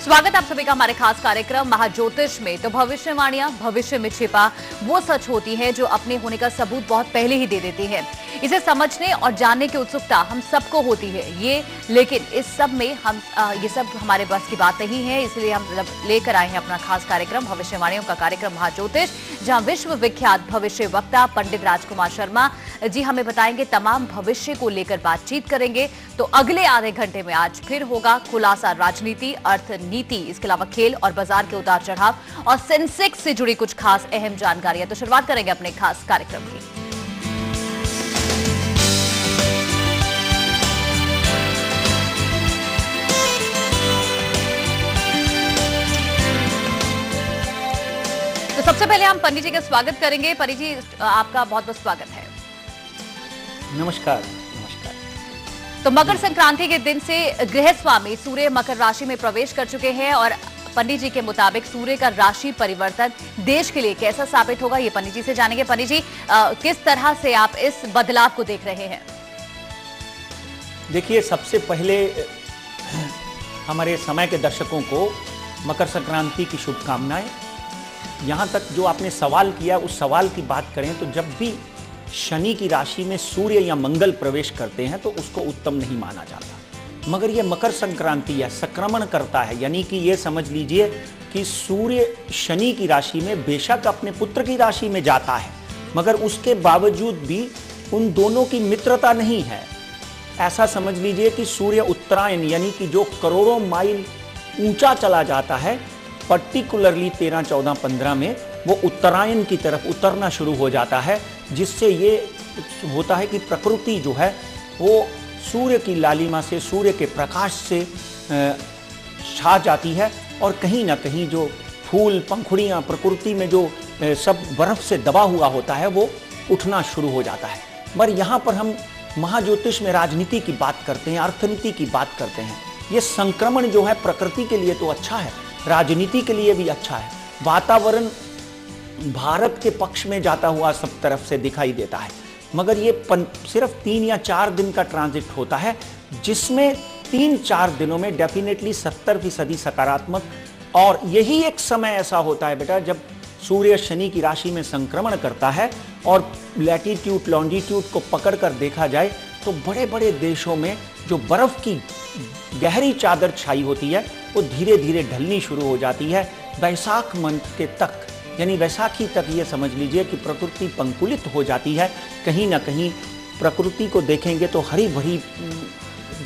स्वागत आप सभी का हमारे खास कार्यक्रम महाज्योतिष में। तो भविष्यवाणियां भविष्य में छिपा वो सच होती है जो अपने होने का सबूत बहुत पहले ही दे देती है। इसे समझने और जानने की उत्सुकता हम सबको होती है लेकिन इस सब में ये सब हमारे बस की बात नहीं है। इसलिए हम लेकर आए हैं अपना खास कार्यक्रम भविष्यवाणियों का कार्यक्रम महाज्योतिष, जहां विश्व विख्यात भविष्य वक्ता पंडित राजकुमार शर्मा जी हमें बताएंगे, तमाम भविष्य को लेकर बातचीत करेंगे। तो अगले आधे घंटे में आज फिर होगा खुलासा राजनीति, अर्थनीति, इसके अलावा खेल और बाजार के उतार चढ़ाव और सेंसेक्स से जुड़ी कुछ खास अहम जानकारियां। तो शुरुआत करेंगे अपने खास कार्यक्रम की। तो सबसे पहले हम पंडित जी का स्वागत करेंगे। पंडित जी आपका बहुत बहुत स्वागत है। नमस्कार। तो मकर संक्रांति के दिन से गृह स्वामी सूर्य मकर राशि में प्रवेश कर चुके हैं और पंडित जी के मुताबिक सूर्य का राशि परिवर्तन देश के लिए कैसा साबित होगा, ये पंडित जी से जानेंगे। पंडित जी किस तरह से आप इस बदलाव को देख रहे हैं? देखिए, सबसे पहले हमारे समय के दर्शकों को मकर संक्रांति की शुभकामनाएं। यहाँ तक जो आपने सवाल किया उस सवाल की बात करें तो जब भी शनि की राशि में सूर्य या मंगल प्रवेश करते हैं तो उसको उत्तम नहीं माना जाता। मगर ये मकर संक्रांति है, संक्रमण करता है, यानी कि ये समझ लीजिए कि सूर्य शनि की राशि में बेशक अपने पुत्र की राशि में जाता है मगर उसके बावजूद भी उन दोनों की मित्रता नहीं है। ऐसा समझ लीजिए कि सूर्य उत्तरायण यानी कि जो करोड़ों माइल ऊंचा चला जाता है, पर्टिकुलरली 13, 14, 15 में वो उत्तरायण की तरफ उतरना शुरू हो जाता है, जिससे ये होता है कि प्रकृति जो है वो सूर्य की लालिमा से, सूर्य के प्रकाश से छा जाती है और कहीं ना कहीं जो फूल पंखुड़ियाँ प्रकृति में जो सब बर्फ से दबा हुआ होता है वो उठना शुरू हो जाता है। मगर यहाँ पर हम महाज्योतिष में राजनीति की बात करते हैं, अर्थनीति की बात करते हैं। ये संक्रमण जो है प्रकृति के लिए तो अच्छा है, राजनीति के लिए भी अच्छा है। वातावरण भारत के पक्ष में जाता हुआ सब तरफ से दिखाई देता है, मगर ये सिर्फ 3 या 4 दिन का ट्रांजिट होता है, जिसमें 3-4 दिनों में डेफिनेटली 70% सकारात्मक। और यही एक समय ऐसा होता है बेटा जब सूर्य शनि की राशि में संक्रमण करता है और लैटिट्यूड लॉन्जिट्यूड को पकड़कर देखा जाए तो बड़े बड़े देशों में जो बर्फ की गहरी चादर छाई होती है वो धीरे धीरे ढलनी शुरू हो जाती है। वैशाख मंथ के तक यानी वैसाखी तक ये समझ लीजिए कि प्रकृति पंकुलित हो जाती है। कहीं ना कहीं प्रकृति को देखेंगे तो हरी भरी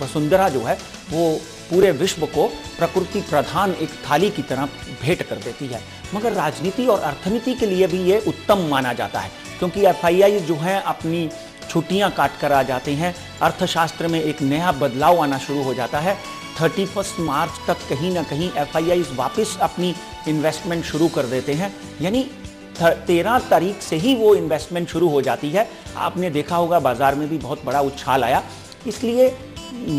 वसुंधरा जो है वो पूरे विश्व को प्रकृति प्रधान एक थाली की तरह भेंट कर देती है। मगर राजनीति और अर्थनीति के लिए भी ये उत्तम माना जाता है, क्योंकि FII जो है अपनी छुट्टियां काट कर आ जाते हैं। अर्थशास्त्र में एक नया बदलाव आना शुरू हो जाता है। 31 मार्च तक कहीं ना कहीं FII वापस अपनी इन्वेस्टमेंट शुरू कर देते हैं, यानी 13 तारीख से ही वो इन्वेस्टमेंट शुरू हो जाती है। आपने देखा होगा बाजार में भी बहुत बड़ा उछाल आया। इसलिए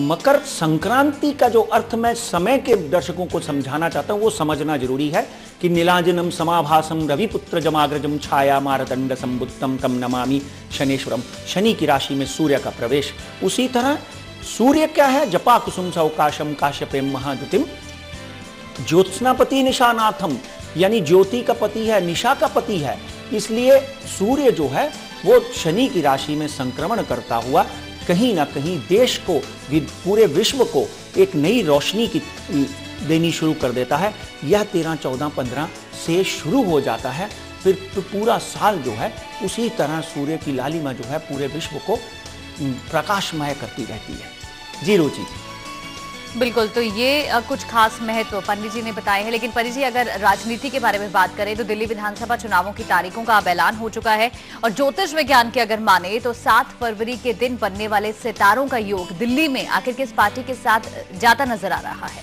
मकर संक्रांति का जो अर्थ मैं समय के दर्शकों को समझाना चाहता हूँ वो समझना जरूरी है कि नीलांजनम समाभासम रविपुत्र जमाग्रजम छाया मारदंड संबुद्धम तम नमामि शनेश्वरम। शनि की राशि में सूर्य का प्रवेश। उसी तरह सूर्य क्या है? जपा कुसुम सौकाशम काश्यपेम महाद्युतिम ज्योत्स्नापति निशानाथम, यानी ज्योति का पति है, निशा का पति है। इसलिए सूर्य जो है वो शनि की राशि में संक्रमण करता हुआ कहीं ना कहीं देश को, पूरे विश्व को एक नई रोशनी की देनी शुरू कर देता है। यह 13, 14, 15 से शुरू हो जाता है। फिर पूरा साल जो है उसी तरह सूर्य की लालिमा जो है पूरे विश्व को प्रकाशमय करती रहती है। जी रुचि। बिल्कुल, तो ये कुछ खास महत्व पंडित जी ने बताए हैं। लेकिन पंडित जी अगर राजनीति के बारे में बात करें तो दिल्ली विधानसभा चुनावों की तारीखों का अब ऐलान हो चुका है और ज्योतिष विज्ञान के अगर माने तो 7 फरवरी के दिन बनने वाले सितारों का योग दिल्ली में आखिर किस पार्टी के साथ जाता नजर आ रहा है?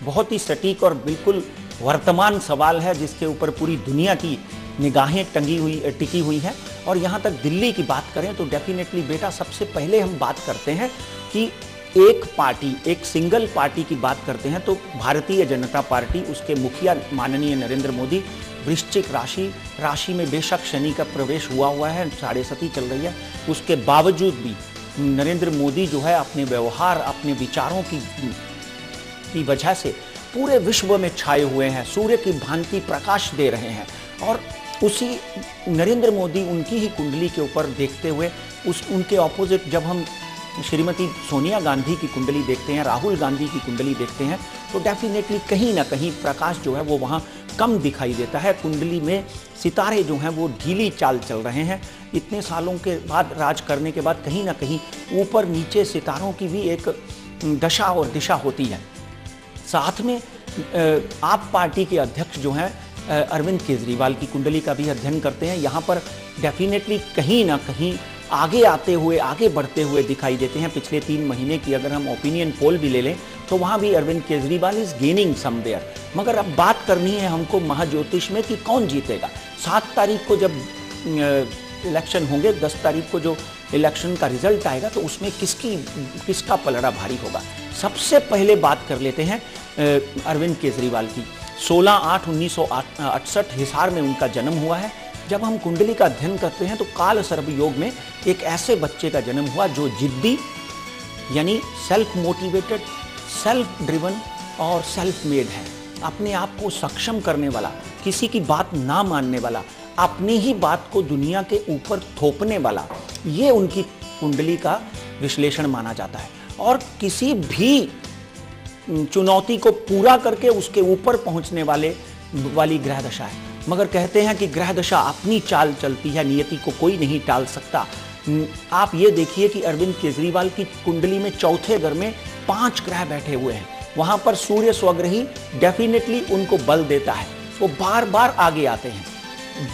बहुत ही सटीक और बिल्कुल वर्तमान सवाल है जिसके ऊपर पूरी दुनिया की निगाहें टिकी हुई हैं। और यहाँ तक दिल्ली की बात करें तो डेफिनेटली बेटा सबसे पहले हम बात करते हैं कि एक पार्टी, एक सिंगल पार्टी की बात करते हैं तो भारतीय जनता पार्टी, उसके मुखिया माननीय नरेंद्र मोदी वृश्चिक राशि में बेशक शनि का प्रवेश हुआ है, 7.5 चल रही है, उसके बावजूद भी नरेंद्र मोदी जो है अपने व्यवहार, अपने विचारों की की वजह से पूरे विश्व में छाए हुए हैं, सूर्य की भांति प्रकाश दे रहे हैं। और उसी नरेंद्र मोदी उनकी ही कुंडली के ऊपर देखते हुए उनके ऑपोजिट जब हम श्रीमती सोनिया गांधी की कुंडली देखते हैं, राहुल गांधी की कुंडली देखते हैं, तो डेफिनेटली कहीं ना कहीं प्रकाश जो है वो वहाँ कम दिखाई देता है। कुंडली में सितारे जो हैं वो ढीली चाल चल रहे हैं। इतने सालों के बाद राज करने के बाद कहीं ना कहीं ऊपर नीचे सितारों की भी एक दशा और दिशा होती है। साथ में आप पार्टी के अध्यक्ष जो हैं अरविंद केजरीवाल की कुंडली का भी अध्ययन करते हैं। यहाँ पर डेफिनेटली कहीं ना कहीं आगे आते हुए, आगे बढ़ते हुए दिखाई देते हैं। पिछले 3 महीने की अगर हम ओपिनियन पोल भी ले लें तो वहाँ भी Arvind Kejriwal is gaining somewhere. मगर अब बात करनी है हमको महाज्योतिष में कि कौन जीतेगा। 7 तारीख को जब इलेक्शन होंगे, 10 तारीख को जो इलेक्शन का रिजल्ट आएगा तो उसमें किसका पलड़ा भारी होगा। सबसे पहले बात कर लेते हैं अरविंद केजरीवाल की। 16/8/1968 हिसार में उनका जन्म हुआ है। जब हम कुंडली का अध्ययन करते हैं तो काल सर्प योग में एक ऐसे बच्चे का जन्म हुआ जो जिद्दी यानी सेल्फ मोटिवेटेड, सेल्फ ड्रिवन और सेल्फ मेड है। अपने आप को सक्षम करने वाला, किसी की बात ना मानने वाला, अपनी ही बात को दुनिया के ऊपर थोपने वाला, ये उनकी कुंडली का विश्लेषण माना जाता है। और किसी भी चुनौती को पूरा करके उसके ऊपर पहुंचने वाली ग्रह दशा है। मगर कहते हैं कि ग्रह दशा अपनी चाल चलती है, नियति को कोई नहीं टाल सकता। आप ये देखिए कि अरविंद केजरीवाल की कुंडली में चौथे घर में 5 ग्रह बैठे हुए हैं। वहां पर सूर्य स्वग्रही डेफिनेटली उनको बल देता है। वो बार बार आगे आते हैं,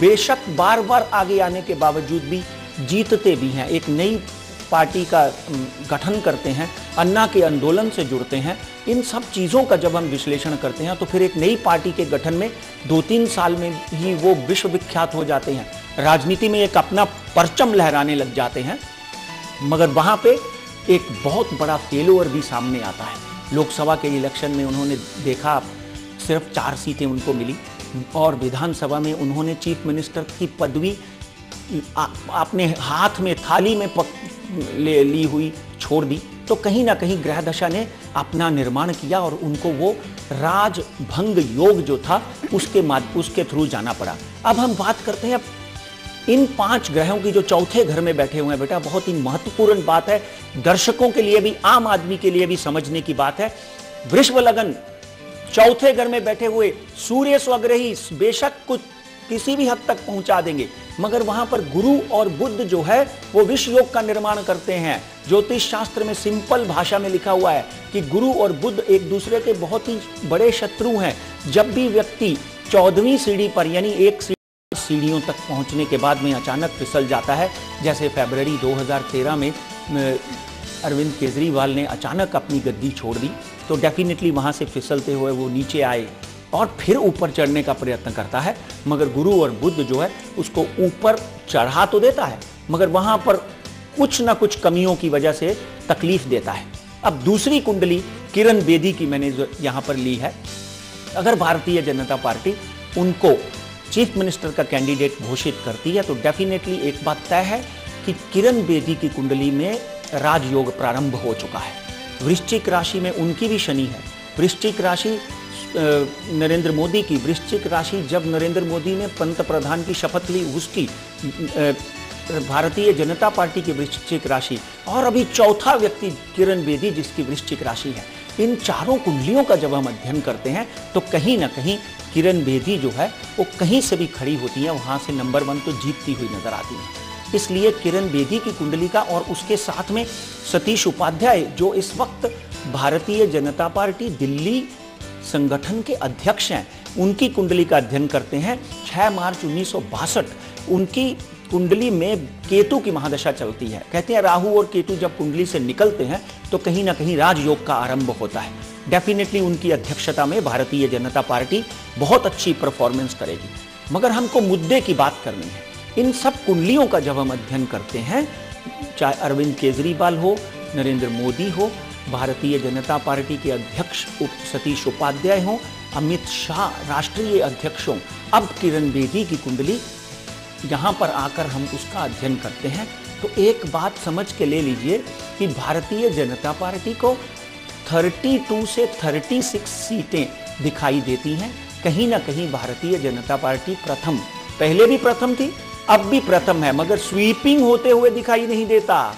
बेशक बार बार आगे आने के बावजूद भी जीतते भी हैं। एक नई पार्टी का गठन करते हैं, अन्ना के आंदोलन से जुड़ते हैं। इन सब चीज़ों का जब हम विश्लेषण करते हैं तो फिर एक नई पार्टी के गठन में 2-3 साल में ही वो विश्व विख्यात हो जाते हैं, राजनीति में एक अपना परचम लहराने लग जाते हैं। मगर वहाँ पे एक बहुत बड़ा फेल्योर भी सामने आता है। लोकसभा के इलेक्शन में उन्होंने देखा सिर्फ 4 सीटें उनको मिली और विधानसभा में उन्होंने चीफ मिनिस्टर की पदवी अपने हाथ में थाली में ली हुई छोड़ दी। तो कहीं ना कहीं ग्रह दशा ने अपना निर्माण किया और उनको वो राजभंग योग जो था उसके थ्रू जाना पड़ा। अब हम बात करते हैं इन 5 ग्रहों की जो चौथे घर में बैठे हुए हैं। बेटा बहुत ही महत्वपूर्ण बात है, दर्शकों के लिए भी, आम आदमी के लिए भी समझने की बात है। वृषभ लगन चौथे घर में बैठे हुए सूर्य स्वग्रही बेशक कुछ किसी भी हद तक पहुंचा देंगे, मगर वहां पर गुरु और बुध जो है वो विश्व योग का निर्माण करते हैं। ज्योतिष शास्त्र में सिंपल भाषा में लिखा हुआ है कि गुरु और बुध एक दूसरे के बहुत ही बड़े शत्रु हैं। जब भी व्यक्ति 14वीं सीढ़ी पर यानी एक सीढ़ियों तक पहुंचने के बाद में अचानक फिसल जाता है, जैसे फरवरी 2013 में अरविंद केजरीवाल ने अचानक अपनी गद्दी छोड़ दी, तो डेफिनेटली वहां से फिसलते हुए वो नीचे आए और फिर ऊपर चढ़ने का प्रयत्न करता है। मगर गुरु और बुध जो है उसको ऊपर चढ़ा तो देता है, मगर वहां पर कुछ ना कुछ कमियों की वजह से तकलीफ देता है। अब दूसरी कुंडली किरण बेदी की मैंने यहां पर ली है। अगर भारतीय जनता पार्टी उनको चीफ मिनिस्टर का कैंडिडेट घोषित करती है तो डेफिनेटली एक बात तय है कि किरण बेदी की कुंडली में राजयोग प्रारंभ हो चुका है। वृश्चिक राशि में उनकी भी शनि है। वृश्चिक राशि नरेंद्र मोदी की, वृश्चिक राशि जब नरेंद्र मोदी ने पंत प्रधान की शपथ ली उसकी, भारतीय जनता पार्टी की वृश्चिक राशि, और अभी चौथा व्यक्ति किरण बेदी जिसकी वृश्चिक राशि है। इन चारों कुंडलियों का जब हम अध्ययन करते हैं तो कहीं ना कहीं किरण बेदी जो है वो कहीं से भी खड़ी होती है, वहां से नंबर 1 तो जीतती हुई नजर आती है। इसलिए किरण बेदी की कुंडली का और उसके साथ में सतीश उपाध्याय जो इस वक्त भारतीय जनता पार्टी दिल्ली संगठन के अध्यक्ष हैं, उनकी कुंडली का अध्ययन करते हैं। 6 मार्च 1962 उनकी कुंडली में केतु की महादशा चलती है। कहते हैं राहु और केतु जब कुंडली से निकलते हैं तो कहीं ना कहीं राजयोग का आरंभ होता है। डेफिनेटली उनकी अध्यक्षता में भारतीय जनता पार्टी बहुत अच्छी परफॉर्मेंस करेगी। मगर हमको मुद्दे की बात करनी है। इन सब कुंडलियों का जब हम अध्ययन करते हैं, चाहे अरविंद केजरीवाल हो, नरेंद्र मोदी हो, भारतीय जनता पार्टी के अध्यक्ष सतीश उपाध्याय हो, अमित शाह राष्ट्रीय अध्यक्ष हो, अब किरण बेदी की कुंडली यहाँ पर आकर हम उसका अध्ययन करते हैं तो एक बात समझ के ले लीजिए कि भारतीय जनता पार्टी को 32 से 36 सीटें दिखाई देती हैं। कहीं ना कहीं भारतीय जनता पार्टी प्रथम, पहले भी प्रथम थी, अब भी प्रथम है, मगर स्वीपिंग होते हुए दिखाई नहीं देता।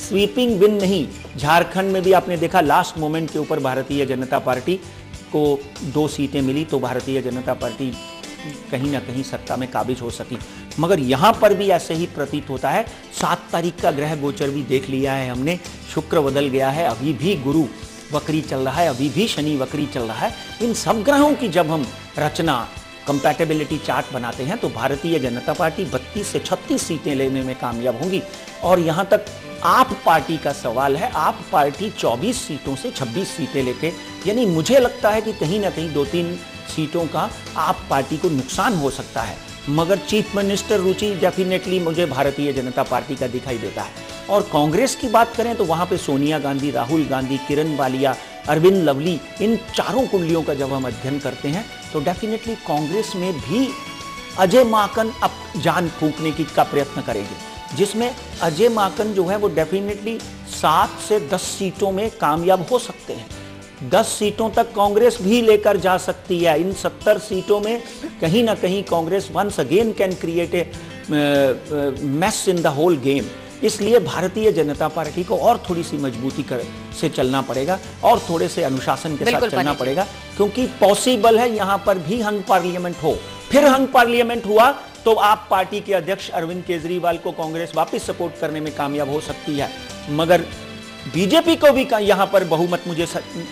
स्वीपिंग विन नहीं। झारखंड में भी आपने देखा लास्ट मोमेंट के ऊपर भारतीय जनता पार्टी को 2 सीटें मिली, तो भारतीय जनता पार्टी कहीं ना कहीं सत्ता में काबिज हो सकी। मगर यहां पर भी ऐसे ही प्रतीत होता है। 7 तारीख का ग्रह गोचर भी देख लिया है हमने, शुक्र बदल गया है, अभी भी गुरु वक्री चल रहा है, अभी भी शनि वक्री चल रहा है। इन सब ग्रहों की जब हम रचना, कंपैटिबिलिटी चार्ट बनाते हैं तो भारतीय जनता पार्टी 32 से 36 सीटें लेने में कामयाब होंगी। और यहां तक आप पार्टी का सवाल है, आप पार्टी 24 सीटों से 26 सीटें लेके, यानी मुझे लगता है कि कहीं ना कहीं 2-3 सीटों का आप पार्टी को नुकसान हो सकता है। मगर चीफ मिनिस्टर रुचि डेफिनेटली मुझे भारतीय जनता पार्टी का दिखाई देता है। और कांग्रेस की बात करें तो वहां पे सोनिया गांधी, राहुल गांधी, किरण वालिया, अरविंद लवली, इन चारों कुंडलियों का जब हम अध्ययन करते हैं तो डेफिनेटली कांग्रेस में भी अजय माकन अब जान फूंकने की का प्रयत्न करेंगे, जिसमें अजय माकन जो है वो डेफिनेटली 7 से 10 सीटों में कामयाब हो सकते हैं। 10 सीटों तक कांग्रेस भी लेकर जा सकती है। इन 70 सीटों में कहीं ना कहीं Congress once again can create a mess in the whole game. इसलिए भारतीय जनता पार्टी को और थोड़ी सी मजबूती से चलना पड़ेगा और थोड़े से अनुशासन के साथ चलना पड़ेगा, क्योंकि पॉसिबल है यहां पर भी हंग पार्लियामेंट हो। फिर हंग पार्लियामेंट हुआ तो आप पार्टी के अध्यक्ष अरविंद केजरीवाल को कांग्रेस वापस सपोर्ट करने में कामयाब हो सकती है। मगर बीजेपी को भी यहां पर बहुमत मुझे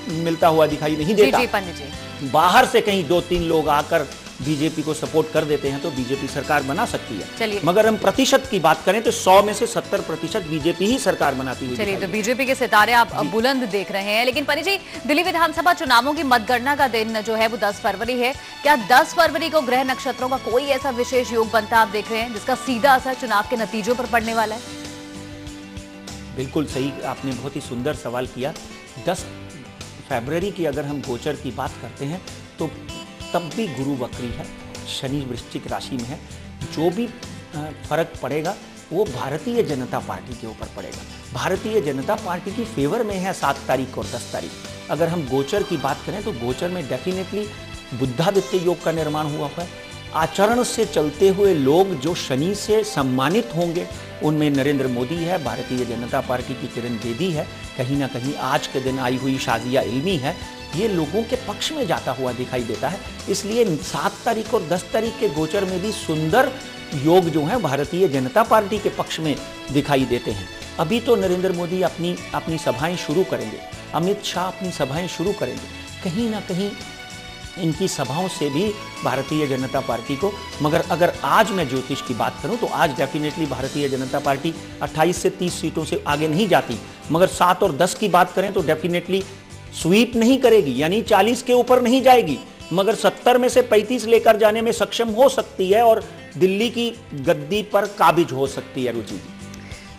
मिलता हुआ दिखाई नहीं देता। जी पंडित जी, बाहर से कहीं 2-3 लोग आकर बीजेपी को सपोर्ट कर देते हैं तो बीजेपी सरकार बना सकती है। मगर हम प्रतिशत की बात करें तो 100 में से 70% बीजेपी ही सरकार बनाती हुई। चलिए, तो बीजेपी के सितारे आप बुलंद देख रहे हैं। लेकिन पंडित जी, दिल्ली विधानसभा चुनावों की मतगणना का दिन जो है वो 10 फरवरी है। क्या 10 फरवरी को ग्रह नक्षत्रों का कोई ऐसा विशेष योग बनता आप देख रहे हैं जिसका सीधा असर चुनाव के नतीजों पर पड़ने वाला है? बिल्कुल सही, आपने बहुत ही सुंदर सवाल किया। 10 फरवरी की अगर हम गोचर की बात करते हैं तो तब भी गुरु वक्री है, शनि वृश्चिक राशि में है। जो भी फर्क पड़ेगा वो भारतीय जनता पार्टी के ऊपर पड़ेगा। भारतीय जनता पार्टी की फेवर में है 7 तारीख और 10 तारीख। अगर हम गोचर की बात करें तो गोचर में डेफिनेटली बुद्धादित्य योग का निर्माण हुआ है। आचरण से चलते हुए लोग जो शनि से सम्मानित होंगे उनमें नरेंद्र मोदी है, भारतीय जनता पार्टी की किरण बेदी है, कहीं ना कहीं आज के दिन आई हुई शाजिया इल्मी है। ये लोगों के पक्ष में जाता हुआ दिखाई देता है। इसलिए 7 तारीख और 10 तारीख के गोचर में भी सुंदर योग जो है भारतीय जनता पार्टी के पक्ष में दिखाई देते हैं। अभी तो नरेंद्र मोदी अपनी सभाएं शुरू करेंगे, अमित शाह अपनी सभाएं शुरू करेंगे। कहीं ना कहीं इनकी सभाओं से भी भारतीय जनता पार्टी को, मगर अगर आज मैं ज्योतिष की बात करूं तो आज डेफिनेटली भारतीय जनता पार्टी 28 से 30 सीटों से आगे नहीं जाती। मगर 7 और 10 की बात करें तो डेफिनेटली स्वीप नहीं करेगी, यानी 40 के ऊपर नहीं जाएगी, मगर 70 में से 35 लेकर जाने में सक्षम हो सकती है और दिल्ली की गद्दी पर काबिज हो सकती है। रुचि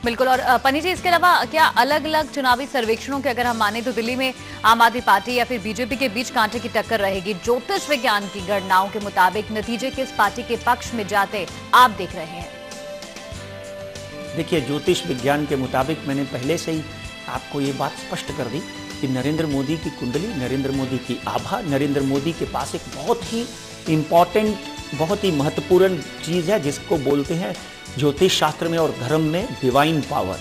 बिल्कुल। और पंडित जी, इसके अलावा क्या अलग अलग चुनावी सर्वेक्षणों के अगर हम माने तो दिल्ली में आम आदमी पार्टी या फिर बीजेपी के बीच कांटे की टक्कर रहेगी? ज्योतिष विज्ञान की गणनाओं के मुताबिक नतीजे किस पार्टी के पक्ष में जाते आप देख रहे हैं? देखिए, ज्योतिष विज्ञान के मुताबिक मैंने पहले से ही आपको ये बात स्पष्ट कर दी कि नरेंद्र मोदी की कुंडली, नरेंद्र मोदी की आभा, नरेंद्र मोदी के पास एक बहुत ही इंपॉर्टेंट, बहुत ही महत्वपूर्ण चीज़ है जिसको बोलते हैं ज्योतिष शास्त्र में और धर्म में डिवाइन पावर।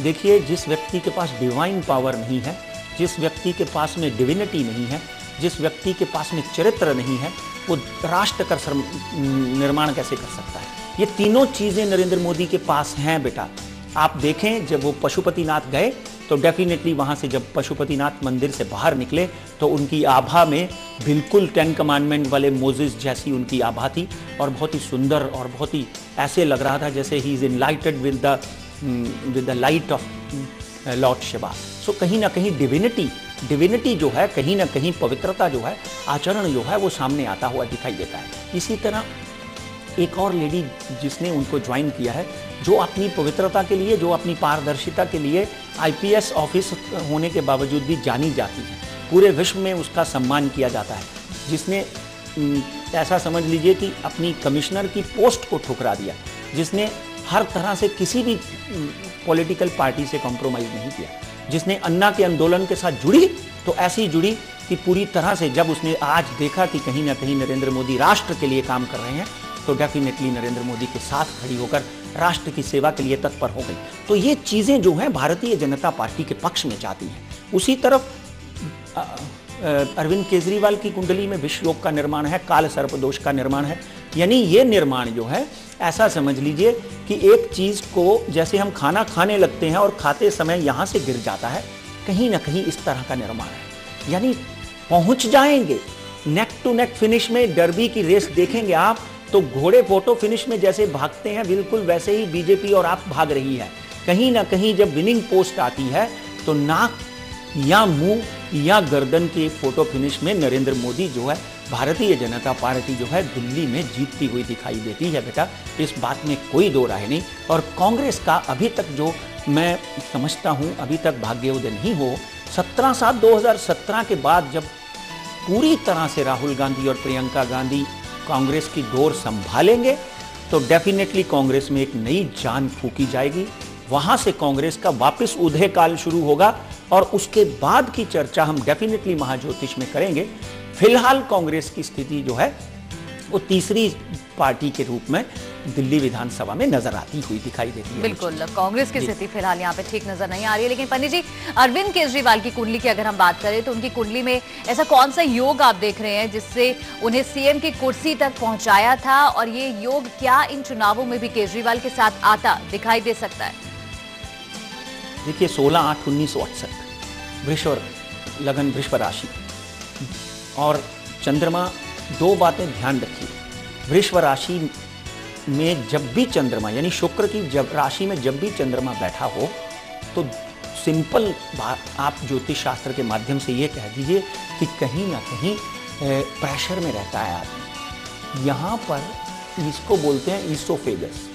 देखिए, जिस व्यक्ति के पास डिवाइन पावर नहीं है, जिस व्यक्ति के पास में डिविनिटी नहीं है, जिस व्यक्ति के पास में चरित्र नहीं है, वो राष्ट्र का निर्माण कैसे कर सकता है? ये तीनों चीज़ें नरेंद्र मोदी के पास हैं बेटा। आप देखें, जब वो पशुपतिनाथ गए तो डेफिनेटली वहाँ से जब पशुपतिनाथ मंदिर से बाहर निकले तो उनकी आभा में बिल्कुल 10 कमांडमेंट वाले मोजेस जैसी उनकी आभा थी और बहुत ही सुंदर और बहुत ही ऐसे लग रहा था जैसे ही is enlightened with the light of lord Shiva. So कहीं ना कहीं डिविनिटी जो है, कहीं ना कहीं पवित्रता जो है, आचरण जो है वो सामने आता हुआ दिखाई देता है। इसी तरह एक और लेडी जिसने उनको ज्वाइन किया है, जो अपनी पवित्रता के लिए, जो अपनी पारदर्शिता के लिए आईपीएस ऑफिस होने के बावजूद भी जानी जाती है, पूरे विश्व में उसका सम्मान किया जाता है, जिसने ऐसा समझ लीजिए कि अपनी कमिश्नर की पोस्ट को ठुकरा दिया, जिसने हर तरह से किसी भी पॉलिटिकल पार्टी से कॉम्प्रोमाइज़ नहीं किया, जिसने अन्ना के आंदोलन के साथ जुड़ी तो ऐसी जुड़ी कि पूरी तरह से जब उसने आज देखा कि कहीं ना कहीं नरेंद्र मोदी राष्ट्र के लिए काम कर रहे हैं तो डेफिनेटली नरेंद्र मोदी के साथ खड़ी होकर राष्ट्र की सेवा के लिए तत्पर हो गई। तो ये चीजें जो हैं भारतीय जनता पार्टी के पक्ष में जाती हैं। उसी तरफ अरविंद केजरीवाल की कुंडली में विष योग का निर्माण है, काल सर्प दोष का निर्माण है। यानी ये निर्माण जो है ऐसा समझ लीजिए कि एक चीज को जैसे हम खाना खाने लगते हैं और खाते समय यहां से गिर जाता है, कहीं ना कहीं इस तरह का निर्माण है। यानी पहुंच जाएंगे नेक टू नेक फिनिश में। डर्बी की रेस देखेंगे आप तो घोड़े फोटो फिनिश में जैसे भागते हैं बिल्कुल वैसे ही बीजेपी और आप भाग रही है। कहीं ना कहीं जब विनिंग पोस्ट आती है तो नाक या मुंह या गर्दन के फोटो फिनिश में नरेंद्र मोदी जो है भारतीय जनता पार्टी जो है दिल्ली में जीतती हुई दिखाई देती है बेटा, इस बात में कोई दो राय नहीं। और कांग्रेस का अभी तक जो मैं समझता हूं अभी तक भाग्योदय नहीं हो। 17/7/2017 के बाद जब पूरी तरह से राहुल गांधी और प्रियंका गांधी कांग्रेस की डोर संभालेंगे तो डेफिनेटली कांग्रेस में एक नई जान फूकी जाएगी। वहां से कांग्रेस का वापस उदय काल शुरू होगा और उसके बाद की चर्चा हम डेफिनेटली महाज्योतिष में करेंगे। फिलहाल कांग्रेस की स्थिति जो है वो तीसरी पार्टी के रूप में दिल्ली विधानसभा में नजर आती हुई दिखाई देती है। बिल्कुल, कांग्रेस की स्थिति फिलहाल यहाँ पे ठीक नजर नहीं आ रही है। लेकिन पंडित जी, अरविंद केजरीवाल की कुंडली की अगर हम बात करें तो उनकी कुंडली में ऐसा कौन सा योग आप देख रहे हैं जिससे उन्हें सीएम की कुर्सी तक पहुंचाया था, और ये योग क्या इन चुनावों में भी केजरीवाल के साथ आता दिखाई दे सकता है? देखिए 16/8/1968 वृष और लगन वृष राशि और चंद्रमा, दो बातें ध्यान रखिए। वृष राशि में जब भी चंद्रमा यानी शुक्र की जब राशि में जब भी चंद्रमा बैठा हो तो सिंपल बात आप ज्योतिष शास्त्र के माध्यम से ये कह दीजिए कि कहीं ना कहीं प्रेशर में रहता है आदमी। यहाँ पर इसको बोलते हैं ईसोफेगस,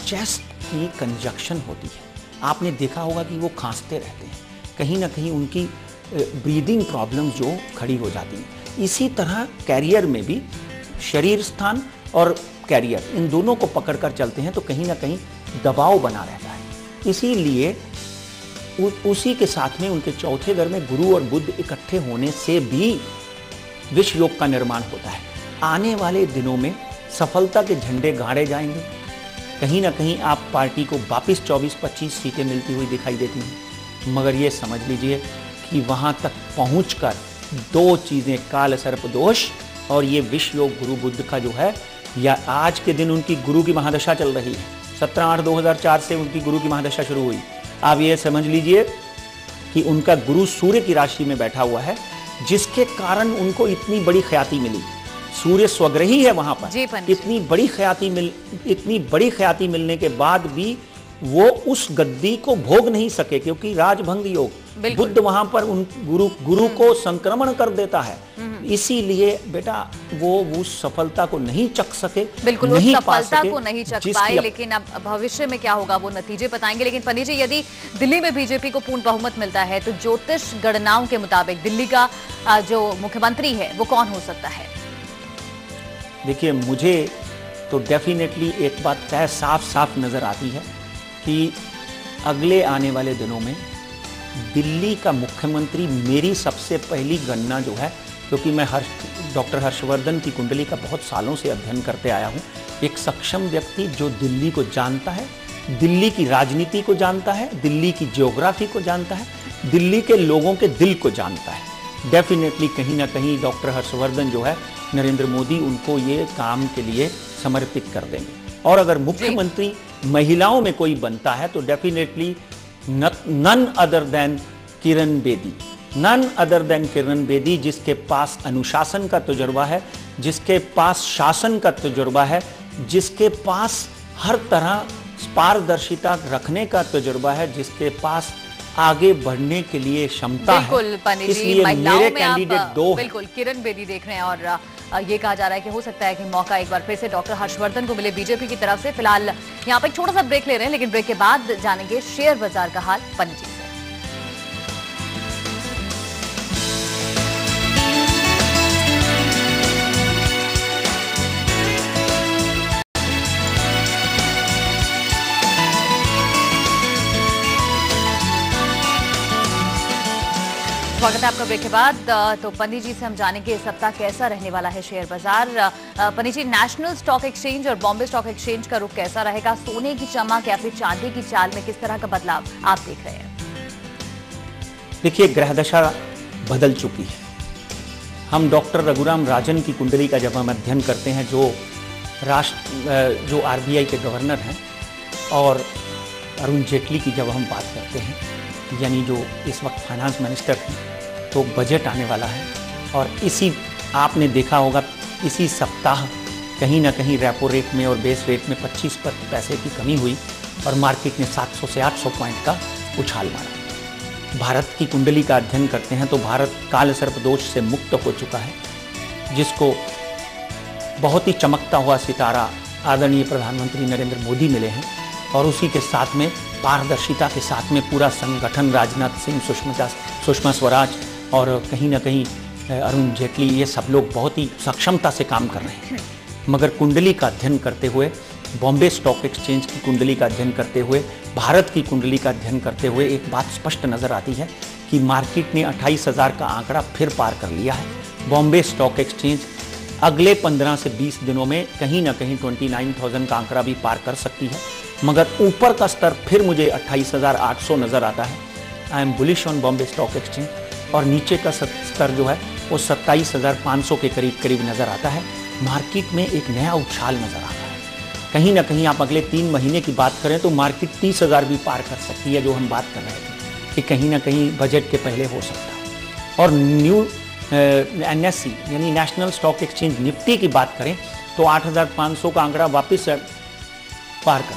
चेस्ट की कंजक्शन होती है। आपने देखा होगा कि वो खांसते रहते हैं, कहीं ना कहीं उनकी ब्रीदिंग प्रॉब्लम जो खड़ी हो जाती है। इसी तरह कैरियर में भी शरीर स्थान और कैरियर इन दोनों को पकड़कर चलते हैं तो कहीं ना कहीं दबाव बना रहता है। इसीलिए उसी के साथ में उनके चौथे घर में गुरु और बुध इकट्ठे होने से भी विष योग का निर्माण होता है। आने वाले दिनों में सफलता के झंडे गाड़े जाएंगे। कहीं ना कहीं आप पार्टी को वापिस 24-25 सीटें मिलती हुई दिखाई देती हैं। मगर ये समझ लीजिए कि वहां तक पहुंचकर दो चीजें, काल सर्प दोष और ये विष योग गुरु बुध का जो है, या आज के दिन उनकी गुरु की महादशा चल रही है। 17/8/2004 से उनकी गुरु की महादशा शुरू हुई। आप ये समझ लीजिए कि उनका गुरु सूर्य की राशि में बैठा हुआ है, जिसके कारण उनको इतनी बड़ी ख्याति मिली। सूर्य स्वग्रही है वहां पर, इतनी बड़ी ख्याति मिलने के बाद भी वो उस गद्दी को भोग नहीं सके, क्योंकि राजभंग योग बुध वहां पर उन गुरु को संक्रमण कर देता है। इसीलिए बेटा वो उस सफलता को नहीं चख सके, बिल्कुल उस सफलता को नहीं चख पाए। लेकिन अब भविष्य में क्या होगा वो नतीजे बताएंगे। लेकिन पंडित जी, यदि दिल्ली में बीजेपी को पूर्ण बहुमत मिलता है तो ज्योतिष गणनाओं के मुताबिक दिल्ली का जो मुख्यमंत्री है वो कौन हो सकता है? देखिए, मुझे तो डेफिनेटली एक बात तय साफ नजर आती है कि अगले आने वाले दिनों में दिल्ली का मुख्यमंत्री, मेरी सबसे पहली गणना जो है, क्योंकि मैं डॉक्टर हर्षवर्धन की कुंडली का बहुत सालों से अध्ययन करते आया हूँ, एक सक्षम व्यक्ति जो दिल्ली को जानता है, दिल्ली की राजनीति को जानता है, दिल्ली की ज्योग्राफी को जानता है, दिल्ली के लोगों के दिल को जानता है। डेफिनेटली कहीं ना कहीं डॉक्टर हर्षवर्धन जो है, नरेंद्र मोदी उनको ये काम के लिए समर्पित कर देंगे। और अगर मुख्यमंत्री महिलाओं में कोई बनता है तो definitely none other than Kiran Bedi, none other than Kiran Bedi, जिसके पास अनुशासन का तजुर्बा है, जिसके पास शासन का तजुर्बा है, जिसके पास हर तरह पारदर्शिता रखने का तजुर्बा है, जिसके पास आगे बढ़ने के लिए क्षमता है। बिल्कुल पंडित जी, इसलिए मेरे कैंडिडेट दो बिल्कुल किरण बेदी देख रहे हैं और ये कहा जा रहा है कि हो सकता है कि मौका एक बार फिर से डॉक्टर हर्षवर्धन को मिले बीजेपी की तरफ से। फिलहाल यहाँ पे एक छोटा सा ब्रेक ले रहे हैं, लेकिन ब्रेक के बाद जानेंगे शेयर बाजार का हाल पंडित जी से। स्वागत है आपका ब्रेक के बाद। तो पंडित जी से हम जानेंगे इस सप्ताह कैसा रहने वाला है शेयर बाजार। पंडित जी, नेशनल स्टॉक एक्सचेंज और बॉम्बे स्टॉक एक्सचेंज का रुख कैसा रहेगा? सोने की चमक या फिर चांदी की चाल में किस तरह का बदलाव आप देख रहे हैं? देखिए, ग्रह दशा बदल चुकी है। हम डॉक्टर रघुराम राजन की कुंडली का जब हम अध्ययन करते हैं, जो आरबीआई के गवर्नर हैं, और अरुण जेटली की जब हम बात करते हैं, यानी जो इस वक्त फाइनेंस मिनिस्टर हैं, तो बजट आने वाला है। और आपने देखा होगा इसी सप्ताह कहीं ना कहीं रेपो रेट में और बेस रेट में 25 पैसे की कमी हुई और मार्केट ने 700 से 800 पॉइंट का उछाल मारा। भारत की कुंडली का अध्ययन करते हैं तो भारत काल सर्प दोष से मुक्त हो चुका है, जिसको बहुत ही चमकता हुआ सितारा आदरणीय प्रधानमंत्री नरेंद्र मोदी मिले हैं। और उसी के साथ में पारदर्शिता के साथ में पूरा संगठन, राजनाथ सिंह, सुषमा स्वराज और कहीं ना कहीं अरुण जेटली, ये सब लोग बहुत ही सक्षमता से काम कर रहे हैं। मगर कुंडली का अध्ययन करते हुए, बॉम्बे स्टॉक एक्सचेंज की कुंडली का अध्ययन करते हुए, भारत की कुंडली का अध्ययन करते हुए एक बात स्पष्ट नजर आती है कि मार्केट ने 28,000 का आंकड़ा फिर पार कर लिया है। बॉम्बे स्टॉक एक्सचेंज अगले 15 से 20 दिनों में कहीं ना कहीं 29,000 का आंकड़ा भी पार कर सकती है। मगर ऊपर का स्तर फिर मुझे 28,800 नजर आता है। I am bullish on Bombay stock exchange. और नीचे का स्तर जो है वो 27,500 के करीब नजर आता है। मार्केट में एक नया उछाल नजर आता है। कहीं ना कहीं आप अगले 3 महीने की बात करें तो मार्केट 30,000 भी पार कर सकती है, जो हम बात कर रहे थे कि कहीं ना कहीं बजट के पहले हो सकता है। और न्यू NSE यानी नेशनल स्टॉक एक्सचेंज निफ्टी की बात करें तो 8,500 का आंकड़ा वापस पार कर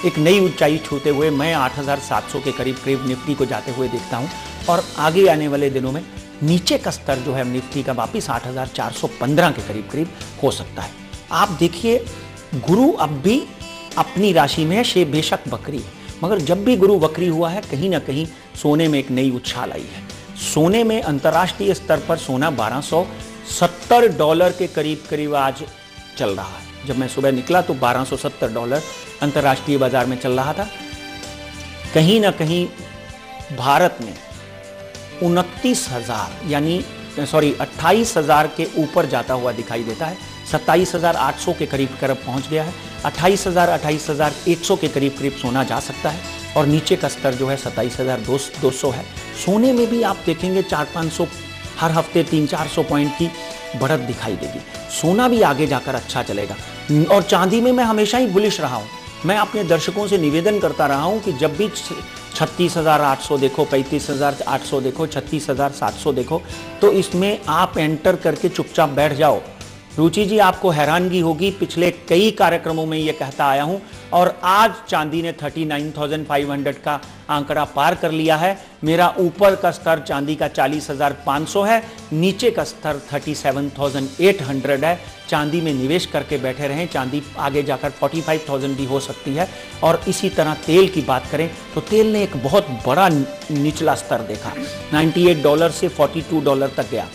एक नई ऊंचाई छूते हुए मैं 8,700 के करीब निफ्टी को जाते हुए देखता हूं। और आगे आने वाले दिनों में नीचे का स्तर जो है निफ्टी का वापस 8,415 के करीब हो सकता है। आप देखिए, गुरु अब भी अपनी राशि में है, बेशक वक्री है, मगर जब भी गुरु वक्री हुआ है कहीं ना कहीं सोने में एक नई उछाल आई है। सोने में अंतर्राष्ट्रीय स्तर पर सोना $1,270 के करीब आज चल रहा है। जब मैं सुबह निकला तो $1,270 अंतर्राष्ट्रीय बाजार में चल रहा था। कहीं ना कहीं भारत में 28,000 के ऊपर जाता हुआ दिखाई देता है। 27,800 के करीब पहुंच गया है। 28,100 के करीब सोना जा सकता है। और नीचे का स्तर जो है 27,200 है। सोने में भी आप देखेंगे 400-500 हर हफ्ते 300-400 पॉइंट की बढ़त दिखाई देगी। सोना भी आगे जाकर अच्छा चलेगा। और चांदी में मैं हमेशा ही बुलिश रहा हूं। मैं अपने दर्शकों से निवेदन करता रहा हूं कि जब भी 36,800 देखो, 35,800 देखो, 36,700 देखो, तो इसमें आप एंटर करके चुपचाप बैठ जाओ। रुचि जी, आपको हैरानगी होगी, पिछले कई कार्यक्रमों में यह कहता आया हूं और आज चांदी ने 39,500 का आंकड़ा पार कर लिया है। मेरा ऊपर का स्तर चांदी का 40,500 है, नीचे का स्तर 37,800 है। चांदी में निवेश करके बैठे रहें। चांदी आगे जाकर 45,000 भी हो सकती है। और इसी तरह तेल की बात करें तो तेल ने एक बहुत बड़ा निचला स्तर देखा, $98 से $42 तक गया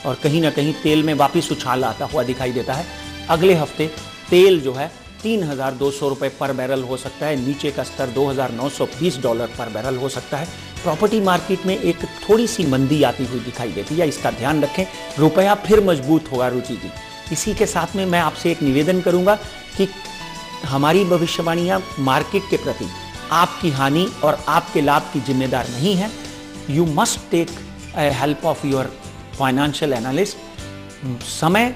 और कहीं ना कहीं तेल में वापस उछाल आता हुआ दिखाई देता है। अगले हफ्ते तेल जो है $3,200 पर बैरल हो सकता है। नीचे का स्तर $2,920 पर बैरल हो सकता है। प्रॉपर्टी मार्केट में एक थोड़ी सी मंदी आती हुई दिखाई देती है, इसका ध्यान रखें। रुपया फिर मजबूत होगा रुचि जी। इसी के साथ में मैं आपसे एक निवेदन करूंगा कि हमारी भविष्यवाणियां मार्केट के प्रति आपकी हानि और आपके लाभ की जिम्मेदार नहीं है। You must take help of your financial analyst. समय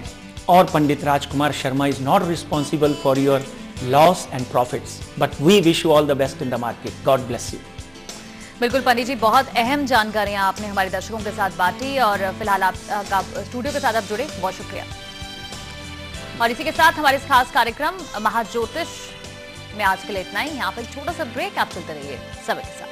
और Pandit Rajkumar Sharma is not responsible for your loss and profits, but we wish you all the best in the market. God bless you. बिल्कुल पंडित जी, बहुत अहम जानकारियां आपने हमारे दर्शकों के साथ बांटी और फिलहाल आपका स्टूडियो के साथ आप जुड़े, बहुत शुक्रिया। और इसी के साथ हमारे इस खास कार्यक्रम महाज्योतिष में आज के लिए इतना ही। यहाँ पर एक छोटा सा ब्रेक, आप चलते रहिए समय के साथ।